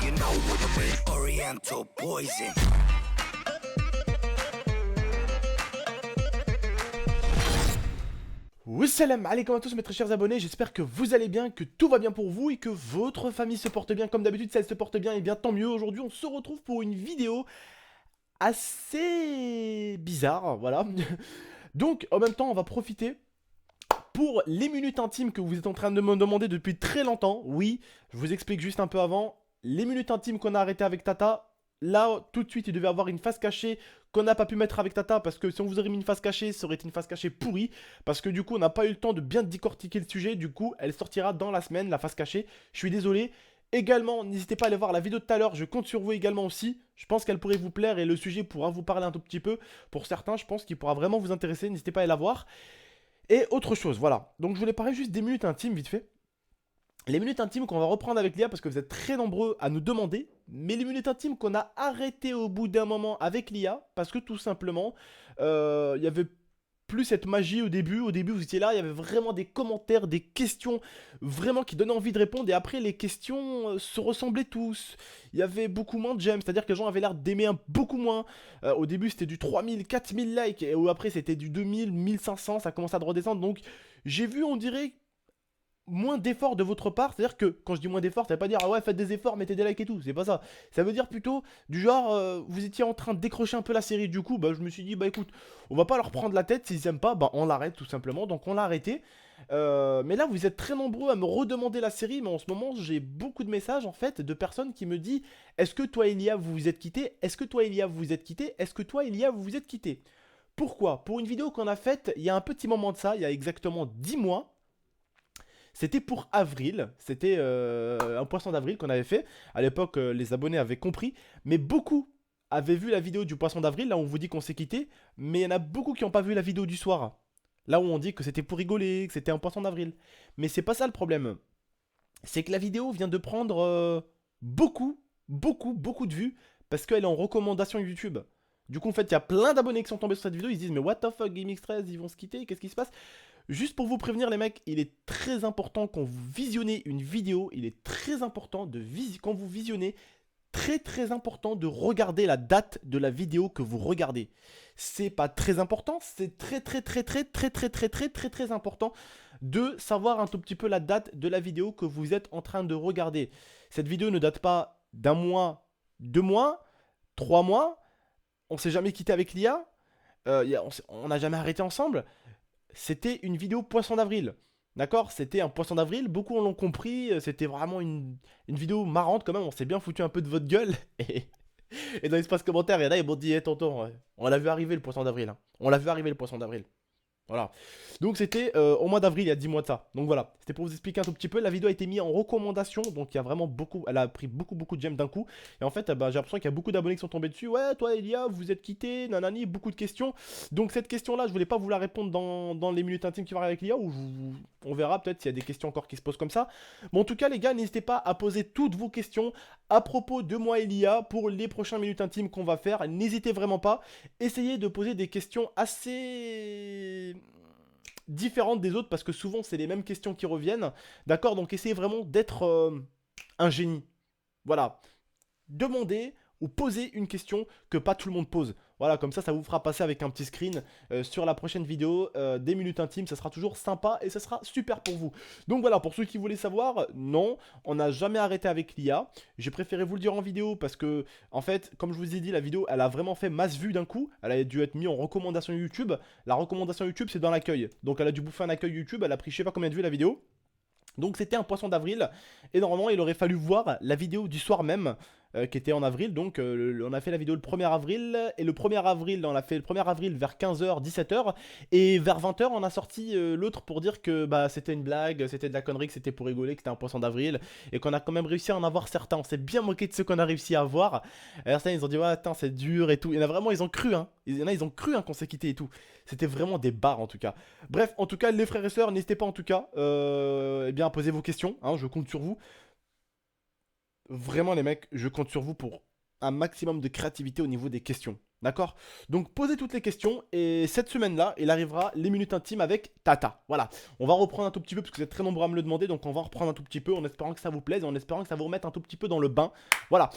you know what I mean. Oriental poison. Wassalam alaikum à tous mes très chers abonnés, j'espère que vous allez bien, que tout va bien pour vous et que votre famille se porte bien. Comme d'habitude, si elle se porte bien, et bien tant mieux. Aujourd'hui, on se retrouve pour une vidéo assez bizarre, voilà. Donc, en même temps, on va profiter pour les minutes intimes que vous êtes en train de me demander depuis très longtemps. Oui, je vous explique juste un peu avant. Les minutes intimes qu'on a arrêtées avec Tata, là, tout de suite, il devait avoir une face cachée qu'on n'a pas pu mettre avec Tata, parce que si on vous aurait mis une face cachée, ça aurait été une face cachée pourrie, parce que du coup, on n'a pas eu le temps de bien décortiquer le sujet. Du coup, elle sortira dans la semaine, la face cachée. Je suis désolé. Également, n'hésitez pas à aller voir la vidéo de tout à l'heure, je compte sur vous également aussi. Je pense qu'elle pourrait vous plaire et le sujet pourra vous parler un tout petit peu. Pour certains, je pense qu'il pourra vraiment vous intéresser, n'hésitez pas à aller la voir. Et autre chose, voilà. Donc je voulais parler juste des minutes intimes, vite fait. Les minutes intimes qu'on va reprendre avec Lia, parce que vous êtes très nombreux à nous demander. Mais les minutes intimes qu'on a arrêtées au bout d'un moment avec Lia, parce que tout simplement, il y avait plus cette magie au début. Au début, vous étiez là, il y avait vraiment des commentaires, des questions vraiment qui donnaient envie de répondre. Et après, les questions se ressemblaient tous. Il y avait beaucoup moins de j'aime, c'est-à-dire que les gens avaient l'air d'aimer beaucoup moins. Au début, c'était du 3000, 4000 likes. Et après, c'était du 2000, 1500. Ça commençait à redescendre. Donc, j'ai vu, on dirait, moins d'efforts de votre part. C'est-à-dire que quand je dis moins d'efforts, ça veut pas dire ah ouais, faites des efforts, mettez des likes et tout, c'est pas ça. Ça veut dire plutôt du genre vous étiez en train de décrocher un peu la série. Du coup, bah je me suis dit bah écoute, on va pas leur prendre la tête. S'ils aiment pas, bah on l'arrête tout simplement. Donc on l'a arrêté. Mais là vous êtes très nombreux à me redemander la série. Mais en ce moment j'ai beaucoup de messages en fait de personnes qui me disent est-ce que toi Elia vous vous êtes quitté? Est-ce que toi Elia vous vous êtes quitté? Est-ce que toi Elia vous vous êtes quitté? Pourquoi? Pour une vidéo qu'on a faite il y a un petit moment de ça, il y a exactement 10 mois. C'était pour avril, c'était un poisson d'avril qu'on avait fait. À l'époque, les abonnés avaient compris, mais beaucoup avaient vu la vidéo du poisson d'avril, là où on vous dit qu'on s'est quitté, mais il y en a beaucoup qui n'ont pas vu la vidéo du soir. Là où on dit que c'était pour rigoler, que c'était un poisson d'avril. Mais c'est pas ça le problème. C'est que la vidéo vient de prendre beaucoup de vues, parce qu'elle est en recommandation YouTube. Du coup, en fait, il y a plein d'abonnés qui sont tombés sur cette vidéo, ils se disent mais what the fuck, GameX13, ils vont se quitter, qu'est-ce qui se passe? Juste pour vous prévenir les mecs, il est très important quand vous visionnez une vidéo, il est très important de quand vous visionnez, très important de regarder la date de la vidéo que vous regardez. C'est pas très important, c'est très important de savoir un tout petit peu la date de la vidéo que vous êtes en train de regarder. Cette vidéo ne date pas d'un mois, 2 mois, 3 mois, on s'est jamais quitté avec l'IA, on n'a jamais arrêté ensemble. C'était une vidéo poisson d'avril. D'accord? C'était un poisson d'avril, beaucoup l'ont compris, c'était vraiment une vidéo marrante quand même, on s'est bien foutu un peu de votre gueule. Et dans l'espace commentaire, il y en a, ils m'ont dit, tonton, on l'a vu arriver le poisson d'avril. Hein. On l'a vu arriver le poisson d'avril. Voilà. Donc c'était au mois d'avril, il y a 10 mois de ça. Donc voilà, c'était pour vous expliquer un tout petit peu. La vidéo a été mise en recommandation, donc il y a vraiment beaucoup, elle a pris beaucoup de j'aime d'un coup. Et en fait, bah, j'ai l'impression qu'il y a beaucoup d'abonnés qui sont tombés dessus. Ouais, toi Elia, vous êtes quitté, nanani, beaucoup de questions. Donc cette question-là, je voulais pas vous la répondre dans les minutes intimes qui vont arriver avec Elia, ou on verra peut-être s'il y a des questions encore qui se posent comme ça. Mais en tout cas, les gars, n'hésitez pas à poser toutes vos questions à propos de moi Elia pour les prochaines minutes intimes qu'on va faire. N'hésitez vraiment pas. Essayez de poser des questions assez différentes des autres, parce que souvent c'est les mêmes questions qui reviennent. D'accord? Donc essayez vraiment d'être un génie. Voilà. Demandez ou posez une question que pas tout le monde pose. Voilà, comme ça vous fera passer avec un petit screen sur la prochaine vidéo des minutes intimes. Ça sera toujours sympa et ça sera super pour vous. Donc voilà, pour ceux qui voulaient savoir, non, on n'a jamais arrêté avec l'IA. J'ai préféré vous le dire en vidéo parce que, en fait, comme je vous ai dit, la vidéo, elle a vraiment fait masse vues d'un coup. Elle a dû être mise en recommandation YouTube. La recommandation YouTube, c'est dans l'accueil. Donc elle a dû bouffer un accueil YouTube. Elle a pris je sais pas combien de vues la vidéo. Donc c'était un poisson d'avril, et normalement il aurait fallu voir la vidéo du soir même, qui était en avril. Donc on a fait la vidéo le 1er avril, et le 1er avril, on a fait le 1er avril vers 15h, 17h, et vers 20h on a sorti l'autre pour dire que bah, c'était une blague, c'était de la connerie, que c'était pour rigoler, que c'était un poisson d'avril, et qu'on a quand même réussi à en avoir certains. On s'est bien moqué de ceux qu'on a réussi à avoir. Alors certains ils ont dit ouais attends c'est dur et tout, il y en a vraiment ils ont cru hein, il y en a ils ont cru hein, qu'on s'est quitté et tout. C'était vraiment des barres en tout cas. Bref, en tout cas, les frères et sœurs, n'hésitez pas en tout cas eh bien, à poser vos questions. Hein, je compte sur vous. Vraiment, les mecs, je compte sur vous pour un maximum de créativité au niveau des questions. D'accord? Donc posez toutes les questions et cette semaine-là, il arrivera les minutes intimes avec Tata. Voilà, on va reprendre un tout petit peu parce que vous êtes très nombreux à me le demander, donc on va reprendre un tout petit peu en espérant que ça vous plaise et en espérant que ça vous remette un tout petit peu dans le bain. Voilà.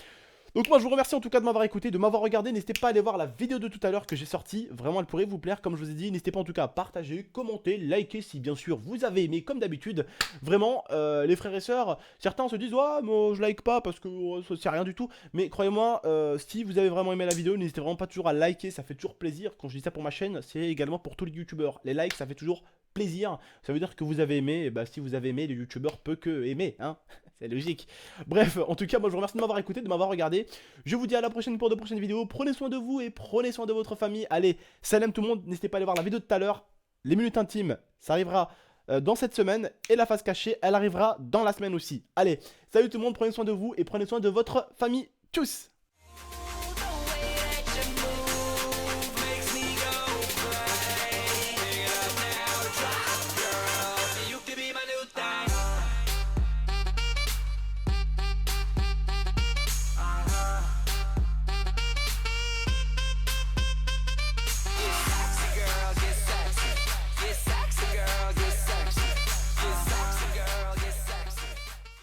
Donc moi je vous remercie en tout cas de m'avoir écouté, de m'avoir regardé. N'hésitez pas à aller voir la vidéo de tout à l'heure que j'ai sortie. Vraiment elle pourrait vous plaire comme je vous ai dit. N'hésitez pas en tout cas à partager, commenter, liker si bien sûr vous avez aimé comme d'habitude. Vraiment les frères et sœurs, certains se disent ouais moi je like pas parce que c'est rien du tout. Mais croyez-moi si vous avez vraiment aimé la vidéo, n'hésitez vraiment pas toujours à liker, ça fait toujours plaisir. Quand je dis ça pour ma chaîne, c'est également pour tous les youtubeurs. Les likes ça fait toujours plaisir, ça veut dire que vous avez aimé, et bah si vous avez aimé, le youtubeur peut que aimer, hein, c'est logique. Bref, en tout cas, moi je vous remercie de m'avoir écouté, de m'avoir regardé. Je vous dis à la prochaine pour de prochaines vidéos. Prenez soin de vous et prenez soin de votre famille. Allez, salam tout le monde, n'hésitez pas à aller voir la vidéo de tout à l'heure. Les minutes intimes, ça arrivera dans cette semaine. Et la face cachée, elle arrivera dans la semaine aussi. Allez, salut tout le monde, prenez soin de vous et prenez soin de votre famille. Tchuss!